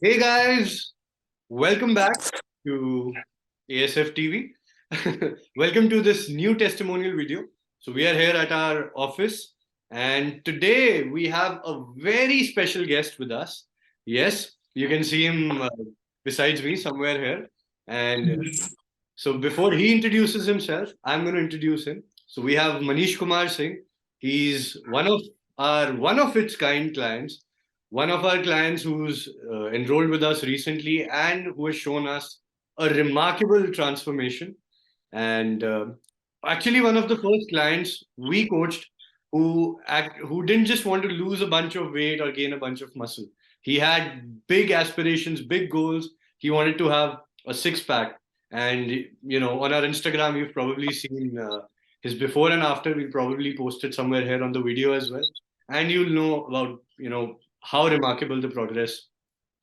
Hey guys, welcome back to ASF TV. Welcome to this new testimonial video. So, we are here at our office, and today we have a very special guest with us. Yes, you can see him besides me somewhere here. And so, before he introduces himself, I'm going to introduce him. So, we have Manish Kumar Singh. He's one of its kind clients, one of our clients who's enrolled with us recently and who has shown us a remarkable transformation. And actually, one of the first clients we coached who didn't just want to lose a bunch of weight or gain a bunch of muscle. He had big aspirations, big goals. He wanted to have a six pack. And on our Instagram, you've probably seen his before and after. We'll probably post it somewhere here on the video as well, and you'll know about how remarkable the progress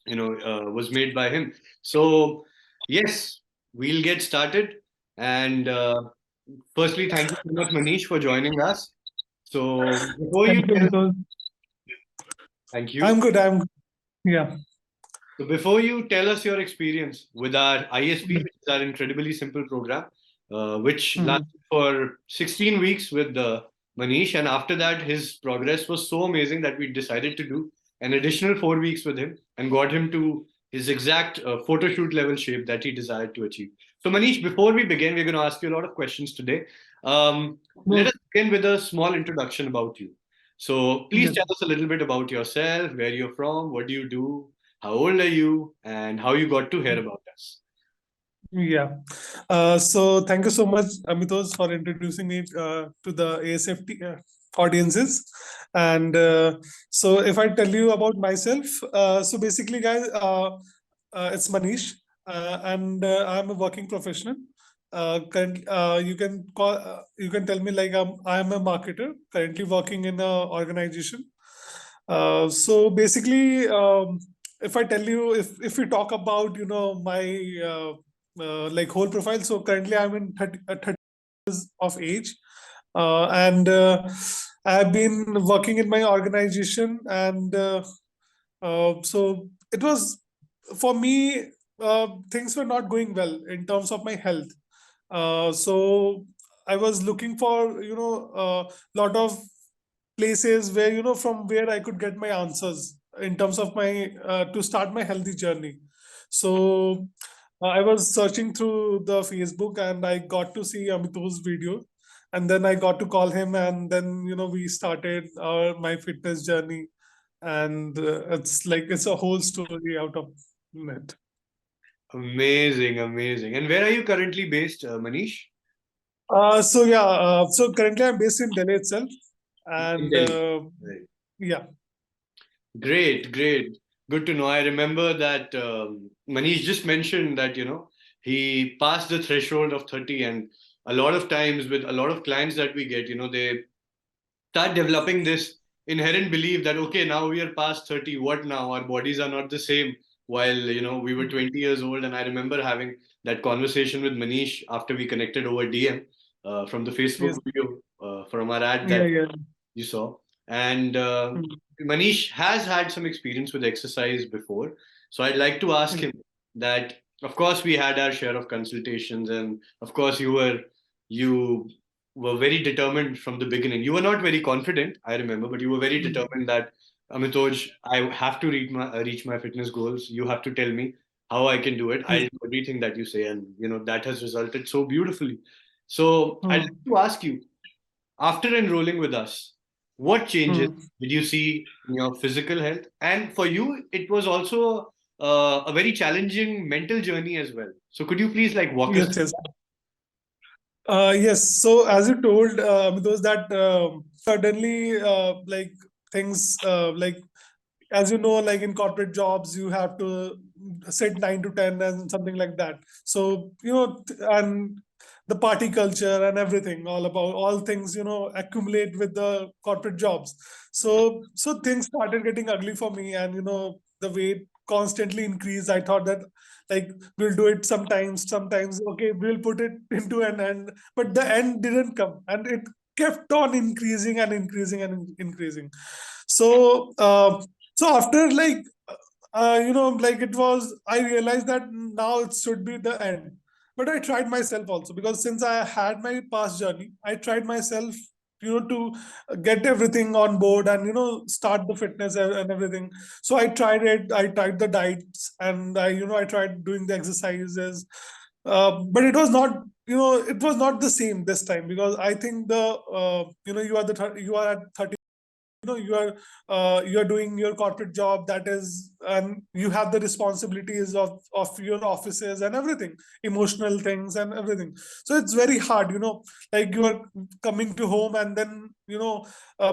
was made by him. So yes, we'll get started. And firstly, thank you so much, Manish, for joining us. So before you Thank you, tell, because thank you. I'm good. Yeah. So before you tell us your experience with our ISP, which is our incredibly simple program, which Mhm. lasted for 16 weeks with Manish, and after that, his progress was so amazing that we decided to do an additional 4 weeks with him and got him to his exact photo shoot level shape that he desired to achieve. So Manish, before we begin, we're going to ask you a lot of questions today. Let No, us begin with a small introduction about you. So please yes. tell us a little bit about yourself, where you're from, what do you do, how old are you, and how you got to hear about us? Yeah. So thank you so much, Amitos, for introducing me to the ASFT audiences. And so if I tell you about myself, so basically, guys, it's Manish, and I'm a working professional. You can tell me like I'm a marketer currently working in a organization. So basically, if I tell you, if we talk about my like whole profile, so currently I'm in 30 years of age, and I've been working in my organization, and so it was for me. Things were not going well in terms of my health. So I was looking for a lot of places where from where I could get my answers in terms of my to start my healthy journey. So I was searching through the Facebook and I got to see Amito's video, and then I got to call him, and then we started our my fitness journey, and it's a whole story out of it. Amazing, amazing. And where are you currently based, Manish? So currently I'm based in Delhi itself, In and Delhi. Right. yeah. Great, great. Good to know. I remember that Manish just mentioned that, he passed the threshold of 30, and a lot of times with a lot of clients that we get, they start developing this inherent belief that okay, now we are past 30, what now, our bodies are not the same, while we were 20 years old. And I remember having that conversation with Manish after we connected over DM from the Facebook Yes. video, from our ad Yeah, that yeah. you saw. And Mm, Manish has had some experience with exercise before, so I'd like to ask mm, him that. Of course, we had our share of consultations, and of course, you were very determined from the beginning. You were not very confident, I remember, but you were very mm, determined that Amitoj, I have to reach my fitness goals. You have to tell me how I can do it. I yes. do everything that you say, and that has resulted so beautifully. So I'd like Mm, to ask you, after enrolling with us, what changes mm. did you see in your physical health? And for you, it was also a very challenging mental journey as well. So could you please like walk us Yes, through yes. Yes. So as you told, those that suddenly like things like as you know, like in corporate jobs, you have to sit 9 to 10 and something like that. So and the party culture and everything, all things accumulate with the corporate jobs. So things started getting ugly for me, and the weight constantly increased. I thought that like we'll do it sometimes okay, we'll put it into an end, but the end didn't come, and it kept on increasing and increasing and increasing. So so after like like it was, I realized that now it should be the end. But I tried myself also, because since I had my past journey, I tried myself, to get everything on board and, start the fitness and everything. So I tried it. I tried the diets, and I tried doing the exercises. But it was not, it was not the same this time, because I think you are at 30, you are doing your corporate job, that is, and you have the responsibilities of your offices and everything, emotional things and everything. So it's very hard, like you are coming to home, and then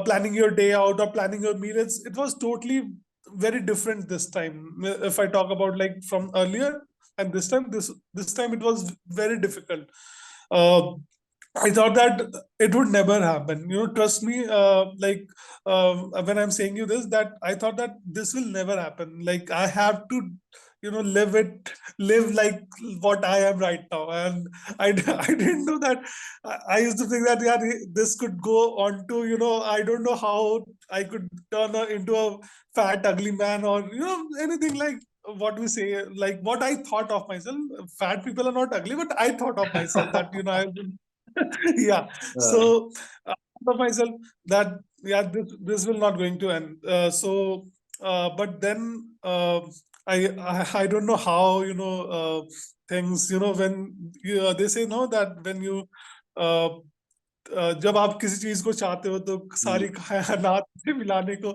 planning your day out or planning your meal. It was totally very different this time. If I talk about like from earlier and this time, it was very difficult. uh, I thought that it would never happen. Trust me. When I'm saying you this, that I thought that this will never happen. Like I have to, live like what I am right now. And I didn't know that. I used to think that, yeah, this could go on to, I don't know how I could turn into a fat, ugly man, or anything like what we say, like what I thought of myself. Fat people are not ugly, but I thought of myself that, I yeah. Uh, So of myself that, yeah, this will not going to end. But then I don't know how, things, when they say no, that when you uh, जब आप किसी चीज को चाहते हो तो सारी mm, कायनात से मिलाने को,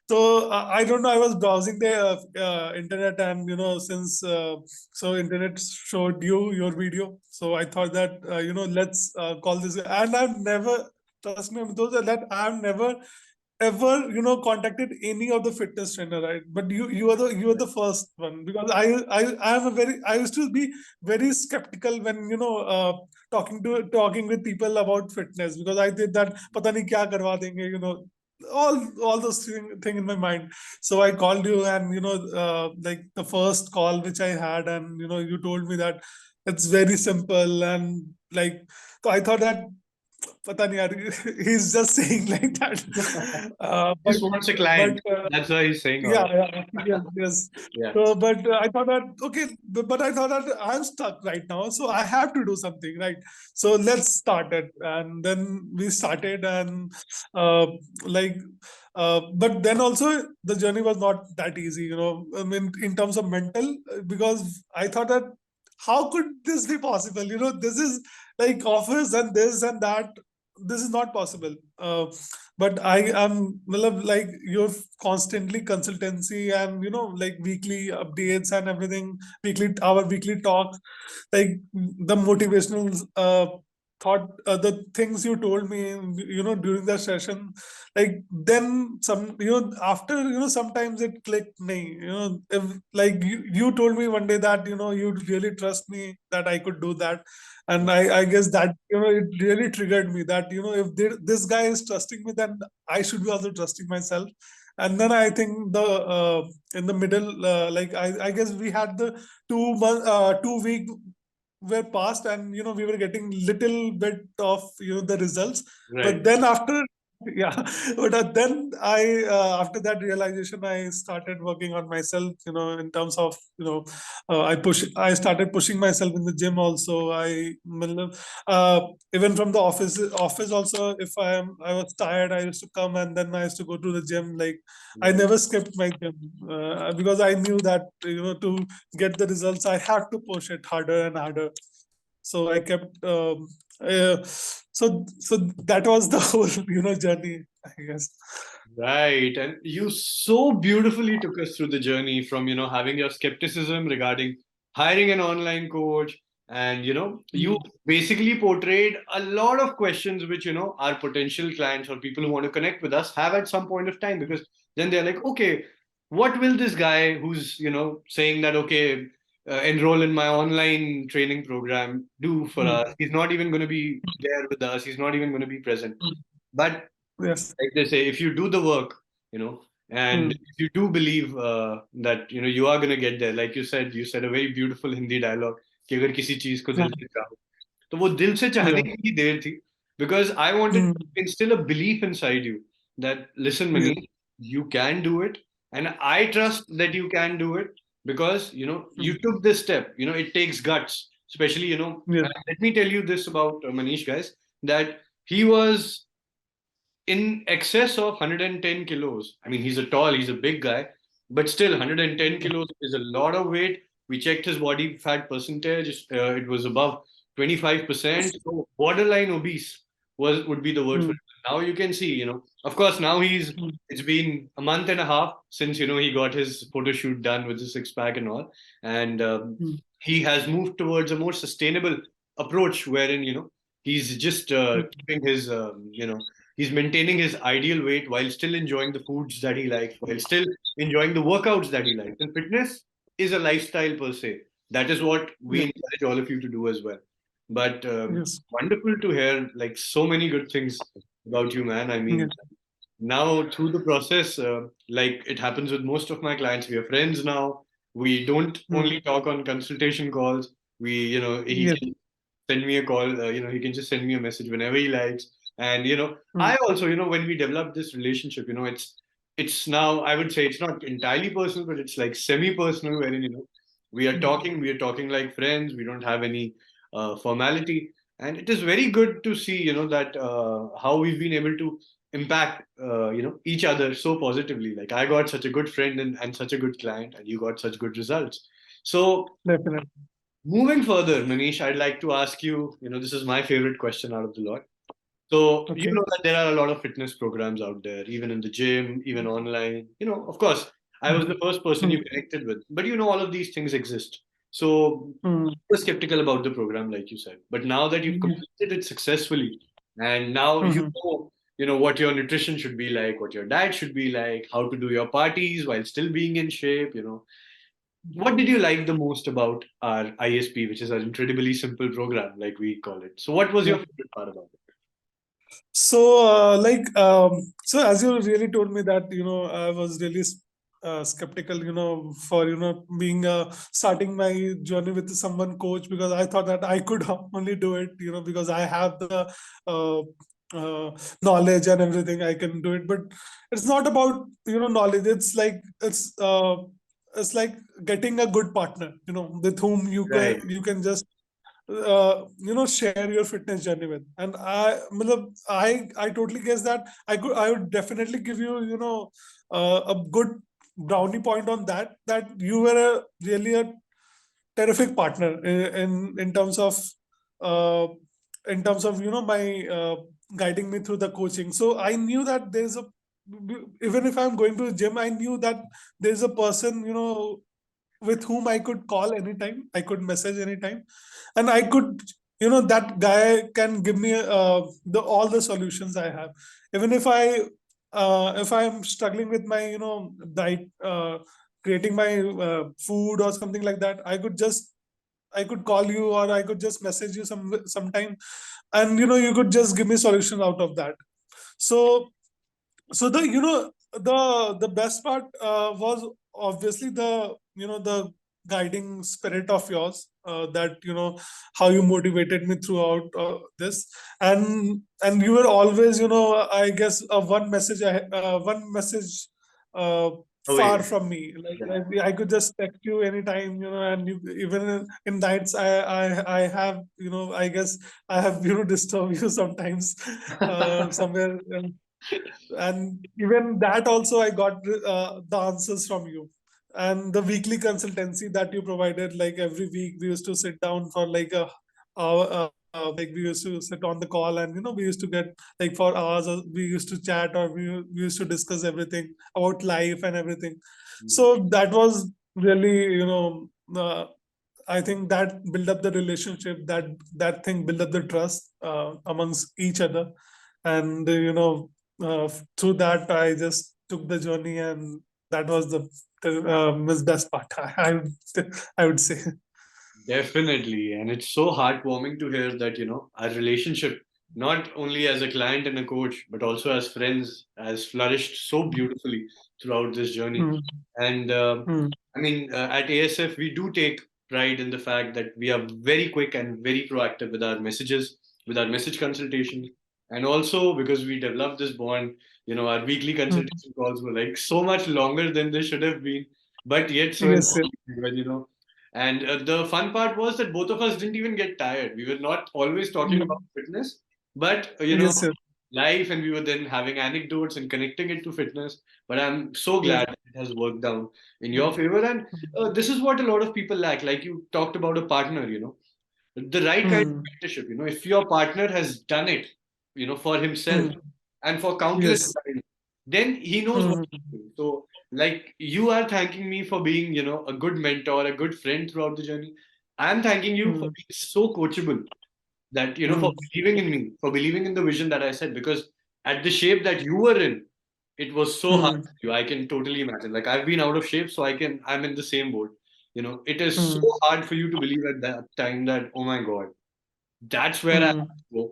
so I don't know, I was browsing the internet, and since internet showed your video, so I thought that let's call this, and I've never, trust me, those are that I've never ever contacted any of the fitness trainer, right? But you are the first one, because I am a very, I used to be very skeptical when talking with people about fitness, because I did that pata nahi kya karwa denge, all those thing in my mind. So I called you, and like the first call which I had, and you told me that it's very simple, and like, so I thought that pata nahi yaar, he's just saying like that. just wants a client. But That's why he's saying all. yeah, yeah, yes, yes. Yeah. So, but I thought that, okay, but I thought that I'm stuck right now, so I have to do something, right? So let's start it, and then we started, and uh, like, but then also the journey was not that easy, I mean, in terms of mental, because I thought that how could this be possible? This is like office and this and that. This is not possible. But I am, matlab, like you're constantly consultancy, and like weekly updates and everything, our weekly talks, like the motivational thought, the things you told me, during the session, like then some, after, sometimes it clicked me, if, like you told me one day that you really trust me that I could do that. And I guess that it really triggered me that if this guy is trusting me, then I should be also trusting myself. And then I think the in the middle, like I guess we had the 2 week were passed, and we were getting little bit of the results. But Right. then after, yeah, but then after that realization, I started working on myself, in terms of, I started pushing myself in the gym also. uh, Even from the office also, if I was tired, I used to come, and then I used to go to the gym. Like I Mm. never skipped my gym, because I knew that to get the results, I have to push it harder and harder. So I kept, so that was the whole journey, I guess. Right. And you so beautifully took us through the journey from, having your skepticism regarding hiring an online coach. And, you Mm. basically portrayed a lot of questions which, our potential clients or people who want to connect with us have at some point of time. Because then they're like, okay, what will this guy who's, saying that, okay, enroll in my online training program do for Mm. us? He's not even going to be there with us. He's not even going to be present. Mm. But Yes. like they say, if you do the work, and Mm. if you do believe that you are gonna get there, like you said a very beautiful Hindi dialogue कि अगर किसी चीज को Yeah. दिल से चाहो तो वो दिल से चाहने Yeah. की ही देर थी. Because I wanted Mm. to instill a belief inside you that listen, Yeah. Manish, you can do it, And I trust that you can do it because, you took this step. It takes guts, especially, Yes. let me tell you this about Manish, guys, that he was in excess of 110 kilos. I mean, he's a big guy, but still 110 kilos is a lot of weight. We checked his body fat percentage. It was above 25%. So borderline obese would be the word for Mm, it. Now you can see, of course, now mm, it's been a month and a half since, he got his photo shoot done with the six pack and all. And mm, he has moved towards a more sustainable approach wherein, he's just mm, keeping his, he's maintaining his ideal weight while still enjoying the foods that he likes, while still enjoying the workouts that he likes. And fitness is a lifestyle per se. That is what we yeah, encourage all of you to do as well. But yes. wonderful to hear like so many good things about you, man. I Yeah. mean, now through the process, like it happens with most of my clients, we are friends now. We don't Mm, only talk on consultation calls. He yes. can send me a call. He can just send me a message whenever he likes. And Mm, I also, when we develop this relationship, it's now, I would say, it's not entirely personal, but it's like semi-personal, wherein mm, we are talking like friends. We don't have any formality, and it is very good to see, that how we've been able to impact each other so positively. Like I got such a good friend and such a good client, and you got such good results. So definitely. moving further, Manish, I'd like to ask you, this is my favorite question out of the lot. So you Okay. know that there are a lot of fitness programs out there, even in the gym, even online. Of course, I was Mm, the first person mm, you connected with, but all of these things exist. So mm, you were skeptical about the program, like you said, but now that you've yes. completed it successfully, and now Mhm. what your nutrition should be like, what your diet should be like, how to do your parties while still being in shape. What did you like the most about our ISP, which is our incredibly simple program, like we call it? So, what was Yeah. your favorite part about it? So, so as you really told me that, I was really skeptical, for, being, starting my journey with someone coach, because I thought that I could only do it, because I have the uh, knowledge and everything, I can do it. But it's not about, knowledge. It's like getting a good partner, with whom Right. you can just share your fitness journey with. And I totally guess that I would definitely give you, a good brownie point on that, that you were really a terrific partner in terms of uh, my guiding me through the coaching. So I knew that there's a, even if I'm going to the gym, I knew that there's a person, with whom I could call anytime, I could message anytime, and I could, that guy can give me the all the solutions I have. Even if I'm struggling with my, diet, creating my food or something like that, I could call you, or I could just message you sometime, and you could just give me solution out of that. So the the best part was obviously the, the guiding spirit of yours, that, how you motivated me throughout this. And you were always, I guess, one message uh, far Away. from me. Like Yeah. I could just text you anytime, and you, even in nights, I have, I guess I have, disturbed you sometimes, somewhere. And even that also I got the answers from you. And the weekly consultancy that you provided, like every week we used to sit down for like a hour, like we used to sit on the call, and we used to get like for hours, we used to chat, or we used to discuss everything about life and everything. So that was really, I think that build up the relationship, that thing build up the trust amongst each other. And through that I just took the journey, and that was the best part. I would say. Definitely. And it's so heartwarming to hear that, our relationship, not only as a client and a coach, but also as friends, has flourished so beautifully throughout this journey. Mm, And mm, I mean, at ASF, we do take pride in the fact that we are very quick and very proactive with our messages, with our message consultations. And also because we developed this bond, Our weekly mm. consultation calls were like so much longer than they should have been, but yet so Yes, yes. informative. And the fun part was that both of us didn't even get tired. We were not always talking about Mm. fitness, but Yes, yes. life, and we were then having anecdotes and connecting it to fitness. But I'm so Yes. glad it has worked out in your Mm. favor. And Mm. this is what a lot of people lack. Like you talked about a partner, the right kind of Mm. mentorship. If your partner has done it, for himself Mm. and for countless Yes. times, then he knows what Mm. to do. So, like you are thanking me for being, a good mentor, a good friend throughout the journey. I'm thanking you for Mm. being so coachable, that for Mm. believing in me, for believing in the vision that I said, because at the shape that you were in, it was so hard Mm. for you. I can totally imagine. Like I've been out of shape, so I'm in the same boat. It is so Mm. hard for you to believe at that time that, oh my God, that's where I have Mm. to go.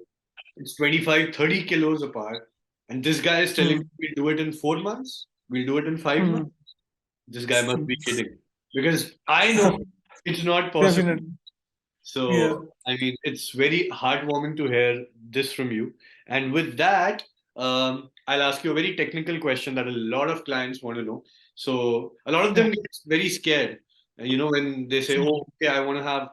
It's 25, 30 kilos apart. And this guy is telling Mm. me we'll do it in 4 months. We'll do it in 5 months. Mm. This guy must be kidding. Because I know it's not possible. Definitely. Yeah. So, I mean, it's very heartwarming to hear this from you. And with that, I'll ask you a very technical question that a lot of clients want to know. So, a lot of them get very scared, when they say, "Oh, okay, I want to have,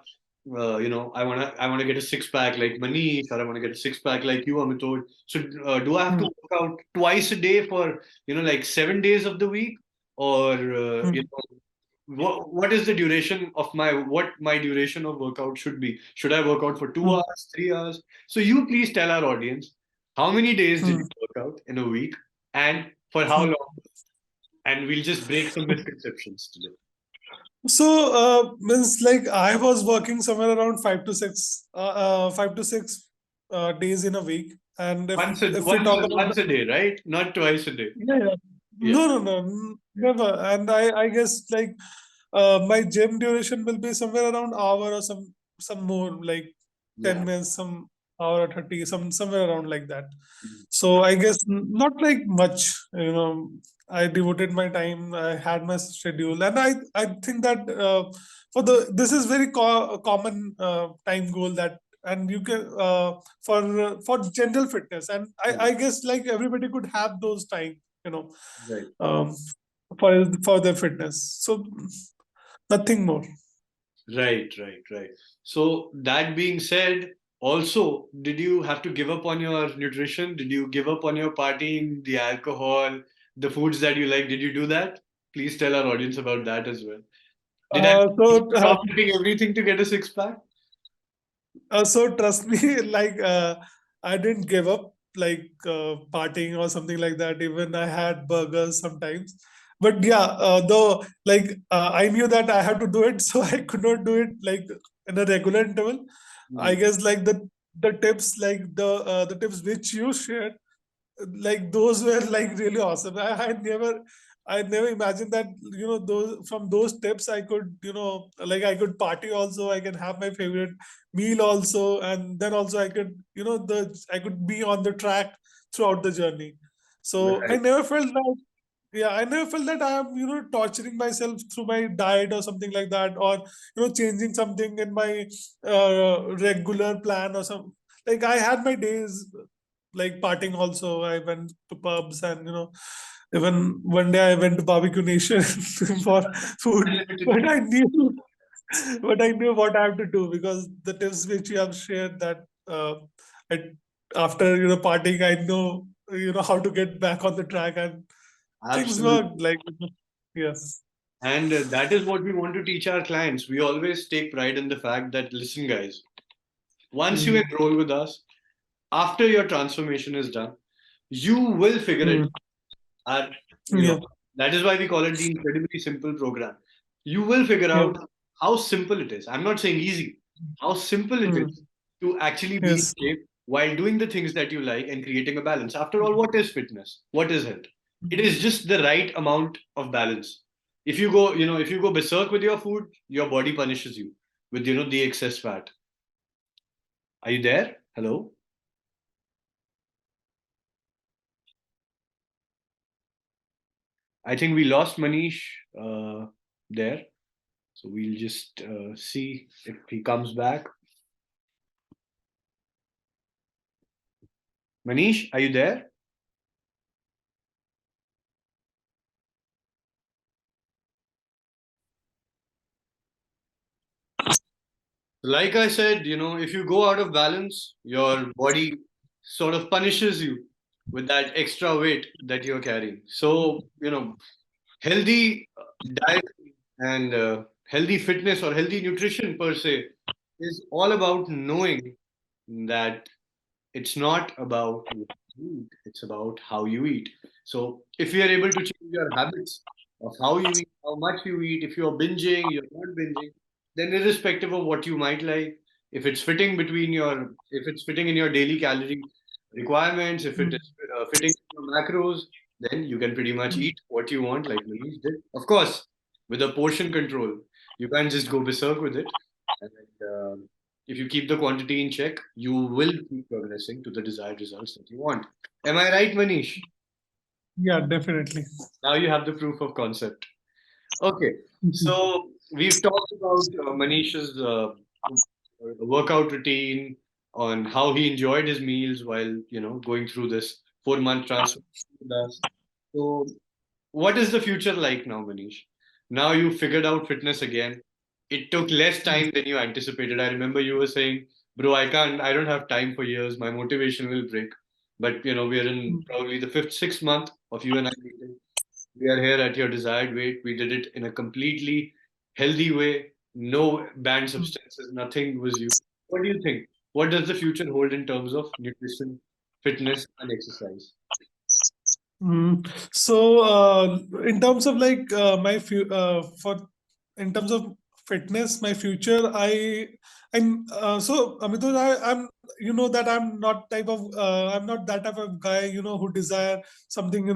I want to get a six pack like Manish, or I want to get a six pack like you, Amitoj. So, do I have to Mm. work out twice a day for, like 7 days of the week, or Mm. what is the duration of what my duration of workout should be? Should I work out for two Mm. hours, 3 hours? So you please tell our audience, how many days did you Mm. work out in a week, and for how Mm. long? And we'll just break some misconceptions today. So, means like I was working somewhere around 5 to 6 days in a week, and if we talk about Once a day, right? Not twice a day. yeah, yeah. Yeah, Never. And I guess like my gym duration will be somewhere around hour or some more, like yeah. 10 minutes, some hour or 30, somewhere around like that. So I guess not like much, I devoted my time, I had my schedule, and I think that for the this is very common time goal that, and you can for general fitness, and I guess like everybody could have those time, Right. um, for their fitness. So nothing more. Right, right, right. So that being said, also, did you have to give up on your nutrition? Did you give up on your partying, the alcohol, the foods that you like? Did you do that? Please tell our audience about that as well. Did I Uh, so uh, stop eating everything to get a six pack? so trust me, like I didn't give up like partying or something like that. Even I had burgers sometimes. But yeah, though like I knew that I had to do it, so I could not do it like in a regular interval. I Hmm. guess like the tips, like the tips which you shared, like those were like really awesome. I never imagined that, those from those tips I could, like I could party also, I can have my favorite meal also, and then also I could, I could be on the track throughout the journey. So I Right. never felt that, yeah, I never felt that I am, torturing myself through my diet or something like that, or changing something in my regular plan or some. Like I had my days like partying also. I went to pubs, and even one day I went to Barbecue Nation for food. Unlimited. But I knew what I have to do, because the tips which you have shared, that I, after partying, I know how to get back on the track, and things work. Absolutely. Like yes. And that is what we want to teach our clients. We always take pride in the fact that, listen, guys, once you Mm, enroll with us, after your transformation is done, you will figure it. mm, And yeah. that is why we call it the incredibly simple program. You will figure Yeah. out how simple it is. I'm not saying easy, how simple it Mm, is to actually be in yes. shape while doing the things that you like and creating a balance. After all, what is fitness? What is health? It is just the right amount of balance. If you go berserk with your food, your body punishes you with the excess fat. Are you there? Hello? I think we lost Manish there. So we'll just see if he comes back. Manish, are you there? Like I said, if you go out of balance, your body sort of punishes you with that extra weight that you're carrying. So, healthy diet and healthy fitness or healthy nutrition per se is all about knowing that it's not about what you eat, it's about how you eat. So if you are able to change your habits of how you eat, how much you eat, if you're binging, you're not binging, then irrespective of what you might like, if it's fitting in your daily calorie requirements, if it is fitting in your macros, then you can pretty much eat what you want, like Manish did. Of course, with a portion control, you can't just go berserk with it. And if you keep the quantity in check, you will keep progressing to the desired results that you want. Am I right, Manish? Yeah, definitely. Now you have the proof of concept. Okay, so we've talked about Manish's workout routine, on how he enjoyed his meals while going through this 4 month transformation with us. So, what is the future like now, Manish? Now you figured out fitness again. It took less time than you anticipated. I remember you were saying, "Bro, I don't have time for years. My motivation will break." But we're in probably the fifth, sixth month of you and I meeting. We are here at your desired weight. We did it in a completely healthy way. No banned substances. Nothing was used. What do you think? What does the future hold in terms of nutrition, fitness, and exercise? Mm. So, in terms of like for in terms of fitness, my future, I'm so Amitul, I'm that I'm not that type of guy who desire something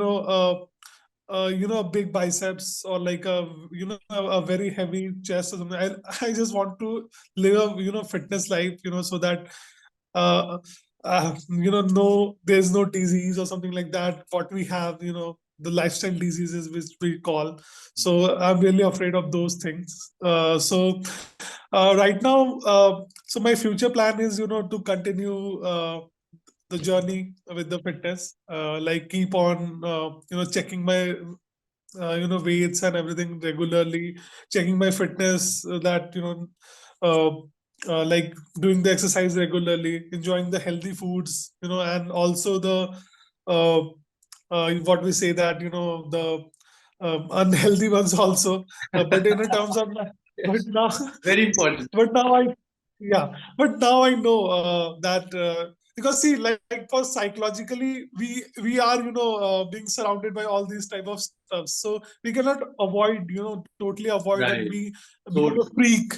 big biceps or like a very heavy chest or something. I just want to live a fitness life so that uh, no, there's no disease or something like that what we have, the lifestyle diseases which we call. So I'm really afraid of those things. Right now, so my future plan is to continue the journey with the fitness, like keep on checking my weights and everything regularly, checking my fitness, that uh, like doing the exercise regularly, enjoying the healthy foods, and also the uh, what we say that the unhealthy ones also, but in a terms of but now Very important. but now I yeah but now I know that because see, like for psychologically we are being surrounded by all these type of stuff, so we cannot avoid, totally avoid and Right. be So become a true. freak,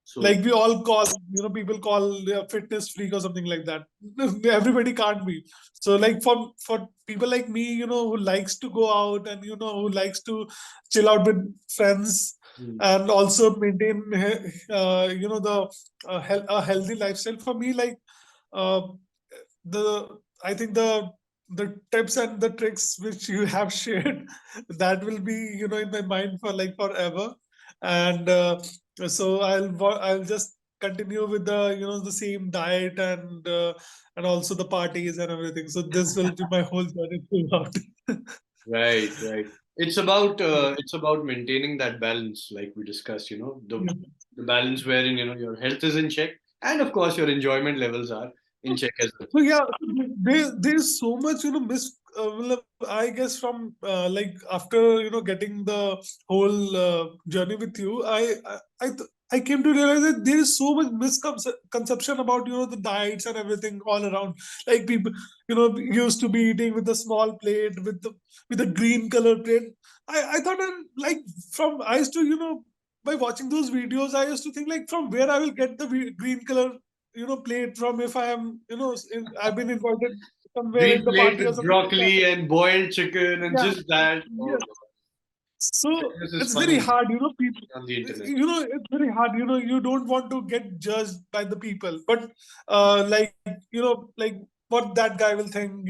So like we all call, people call a fitness freak or something like that. Everybody can't be. So like for people like me, who likes to go out and who likes to chill out with friends true. and also maintain the a healthy lifestyle, for me, like uh, the I think the tips and the tricks which you have shared, that will be in my mind for like forever. And so I'll just continue with the the same diet and also the parties and everything. So this will be my whole journey throughout. Right, right. It's about maintaining that balance, like we discussed. The balance wherein your health is in check, and of course your enjoyment levels are in check as well. So yeah, there's so much well, I guess from like after getting the whole journey with you, I came to realize that there is so much misconception about the diets and everything all around. Like people used to be eating with a small plate with a green color plate. I thought like from I used to by watching those videos, I used to think like from where I will get the green color plate from, if I am I've been invited somewhere Green in the plate party or with something like that. broccoli and boiled chicken and Yeah, just that. Oh yeah. God, So this is it's very funny hard, people. on the internet. It's very hard. You don't want to get judged by the people, but like like what that guy will think.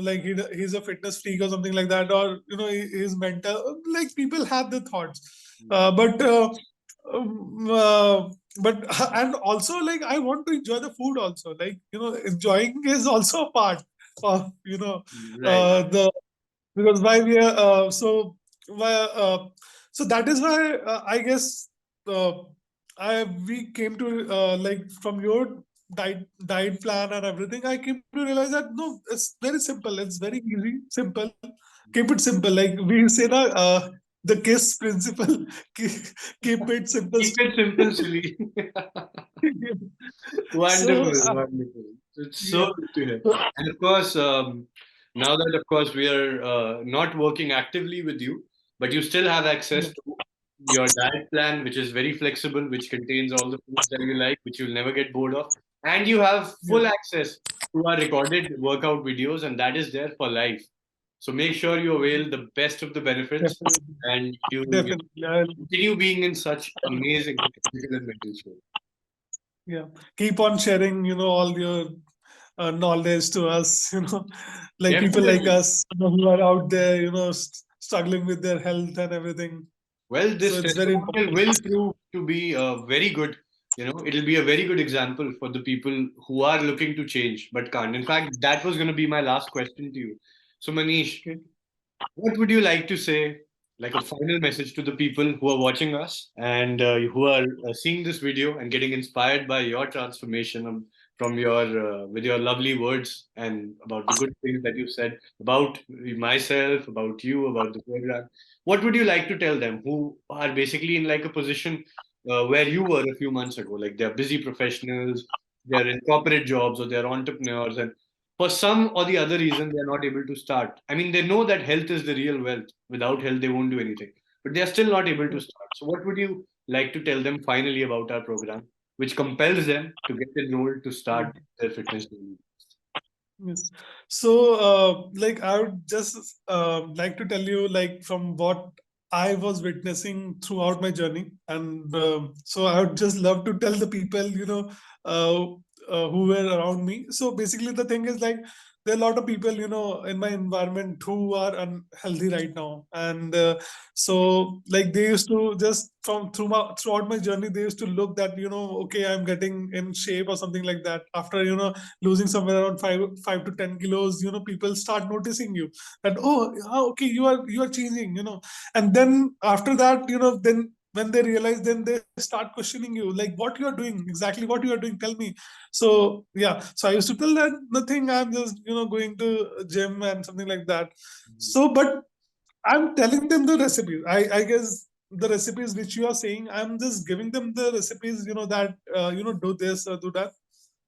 Like he's a fitness freak or something like that, or he's mental. Like people have the thoughts, but. Um, uh, but and also like I want to enjoy the food also, like enjoying is also a part of Right. the because why we are why so that is why I guess uh, we came to like from your diet plan and everything, I came to realize that no, it's very simple, it's very easy, simple. Keep it simple, like we say na, the KISS principle. keep keep it simple. Keep it simple, silly. So Wonderful, wonderful. It's so yeah. good to hear. So, And of course, now that of course we are not working actively with you, but you still have access yeah, to your diet plan, which is very flexible, which contains all the foods that you like, which you'll never get bored of, and you have yeah, full access to our recorded workout videos, and that is there for life. So make sure you avail the best of the benefits, definitely, and you definitely. continue being in such amazing physical and mental shape. Yeah, keep on sharing, all your knowledge to us, like people like Definitely. us, who are out there, struggling with their health and everything. Well, So this it's very testimonial important. will prove to be very good. It'll be a very good example for the people who are looking to change but can't. In fact, that was going to be my last question to you. So, Manish, Okay. what would you like to say, like a final message to the people who are watching us and who are seeing this video and getting inspired by your transformation from your with your lovely words and about the good things that you said about myself, about you, about the program? What would you like to tell them who are basically in like a position where you were a few months ago? Like they're busy professionals, they're in corporate jobs, or they're entrepreneurs, and for some or the other reason they are not able to start. I mean, they know that health is the real wealth. Without health they won't do anything, but they are still not able to start. So what would you like to tell them finally about our program, which compels them to get enrolled to start their fitness journey? Yes. So, like, I would just like to tell you, like, from what I was witnessing throughout my journey, and so I would just love to tell the people, uh, who were around me. So basically, the thing is like there are a lot of people, in my environment who are unhealthy right now, and so like they used to just throughout my journey, they used to look that okay, I'm getting in shape or something like that. After losing somewhere around 5 to 10 kilos, people start noticing you that, oh yeah, okay, you are changing, and then after that, then when they realize, then they start questioning you, like what you are doing, exactly what you are doing, tell me. So yeah, so I used to tell that nothing, I'm just going to gym and something like that. So but I'm telling them the recipes. I guess the recipes which you are saying, I'm just giving them the recipes, that do this or do that.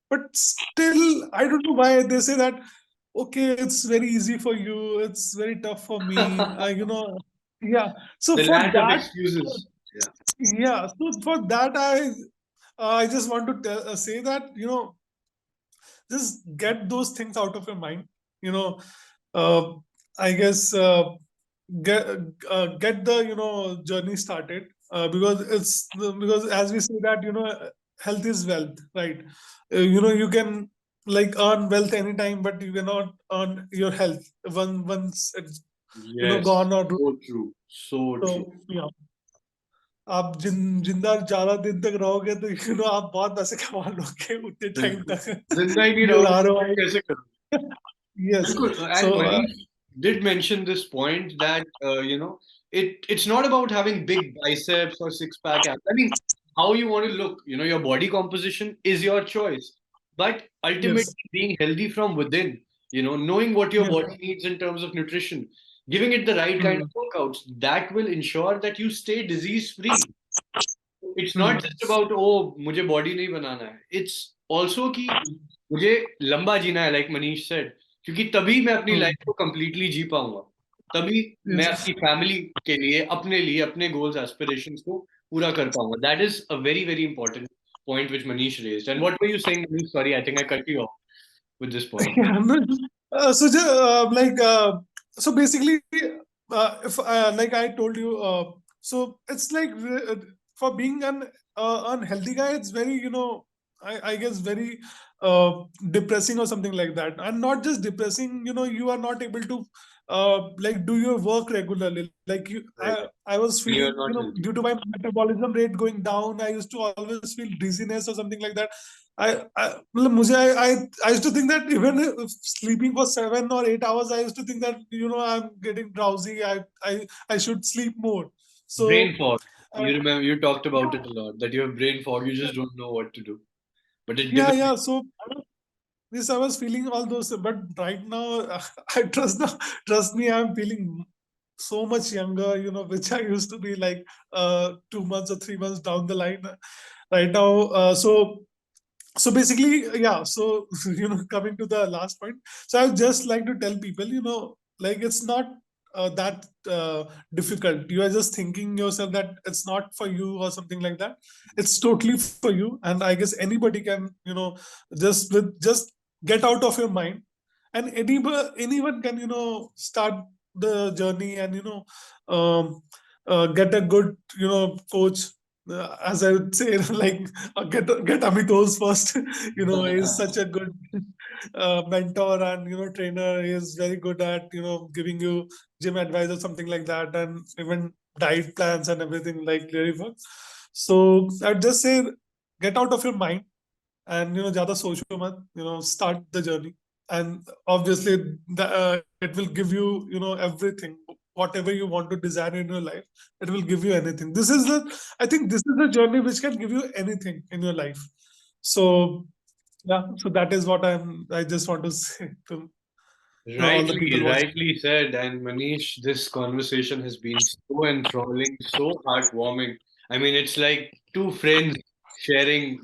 But still, I don't know why they say that. Okay, it's very easy for you. It's very tough for me. Yeah. So The for land of that, excuses. Yeah. yeah. So for that, I just want to say that just get those things out of your mind. You know, uh, I guess get get the journey started, because because as we say that health is wealth, right? You can like earn wealth anytime, but you cannot earn your health once it's Yes. gone or So true. So so true. yeah. आप जिंदा ज्यादा दिन तक रहोगे तो आप बहुत पैसे कमा लोगे उतने टाइम बिल्कुल. तक जिंदा ही नहीं your रहोगे तो ROI. कैसे करोगे? Yes. Bilkul. And So Manish did mention this point that it's not about having big biceps or six pack abs. I mean, how you want to look, your body composition is your choice. But yes, ultimately, being healthy from within, knowing what your yes. body needs in terms of nutrition, giving it the right kind Hmm. of workouts, that will ensure that you stay disease free. It's not Hmm. just about मुझे body नहीं बनाना है. It's also कि मुझे लंबा जीना है, like Manish said, क्योंकि तभी मैं अपनी Hmm. लाइफ को completely जी पाऊंगा. तभी मैं Yes. अपनी फैमिली के लिए अपने goals aspirations को पूरा कर पाऊंगा. That is a very very important point which Manish raised. And what were you saying, Manish? Sorry, I think I cut you off with this point. Yeah, no, so basically, if like I told you, so it's like for being an unhealthy guy, it's very I guess very depressing or something like that, and not just depressing. You are not able to like do your work regularly. Like Right. I was When you feeling are not healthy. due to my metabolism rate going down, I used to always feel dizziness or something like that. मतलब मुझे I used to think that even if sleeping for 7 or 8 hours, I used to think that I'm getting drowsy. I should sleep more. So Brain fog. Uh, You remember you talked about yeah, it a lot that you have brain fog, you just don't know what to do. But it yeah, definitely yeah. So this I was feeling all those, but right now I trust me, I'm feeling so much younger, which I used to be like 2 months or 3 months down the line. Right now, so basically, yeah. So coming to the last point, so I would just like to tell people, like it's not that difficult. You are just thinking yourself that it's not for you or something like that. It's totally for you, and I guess anybody can, just get out of your mind, and anyone can, start the journey, and get a good, coach. As I would say, like get Amito's first. He's such a good mentor and trainer. He is very good at giving you gym advice or something like that, and even diet plans and everything like really works. So I'd just say get out of your mind, and ज़्यादा सोचो मत, start the journey, and obviously it will give you, everything, whatever you want to desire in your life. It will give you anything. I think this is the journey which can give you anything in your life. So yeah, so that is what I just want to say to all the rightly, people watching. rightly said. And Manish, this conversation has been so enthralling, so heartwarming. I mean, it's like two friends sharing,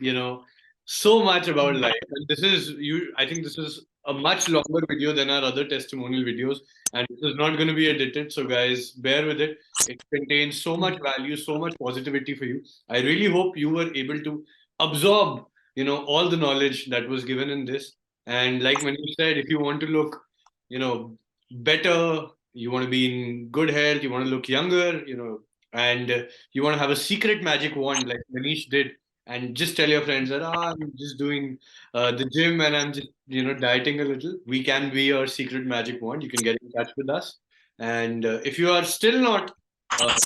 so much about life. And this is you. I think this is a much longer video than our other testimonial videos, and this is not going to be edited. So, guys, bear with it. It contains so much value, so much positivity for you. I really hope you were able to absorb, all the knowledge that was given in this. And like Manish said, if you want to look better, you want to be in good health, you want to look younger, and you want to have a secret magic wand like Manish did, and just tell your friends that I'm just doing the gym and I'm just dieting a little. We can be your secret magic wand. You can get in touch with us, and if you are still not uh,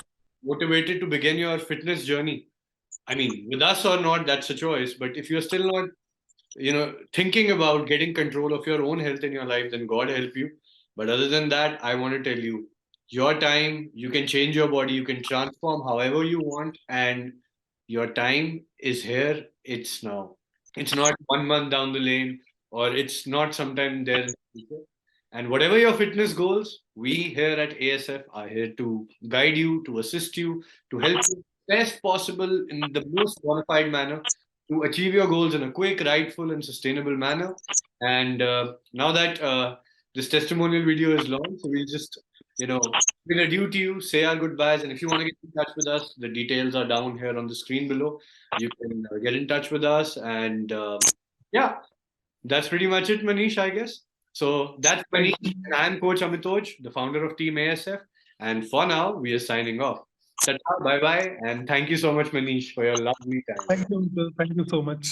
motivated to begin your fitness journey, I mean, with us or not, that's a choice. But if you're still not thinking about getting control of your own health in your life, then God help you. But other than that, I want to tell you, your time, you can change your body, you can transform however you want, and your time is here, it's now. It's not 1 month down the lane, or it's not sometime there in the future. And whatever your fitness goals, we here at ASF are here to guide you, to assist you, to help you best possible in the most qualified manner to achieve your goals in a quick, rightful, and sustainable manner. And now that this testimonial video is long, so we'll just, bid adieu to you, say our goodbyes. And if you want to get in touch with us, the details are down here on the screen below. You can get in touch with us. And yeah, that's pretty much it, Manish, I guess. So that's Thank Manish, and I'm Coach Amitoj, the founder of Team ASF. And for now, we are signing off. Tata, bye bye, and thank you so much, Manish, for your lovely time. thank you so much.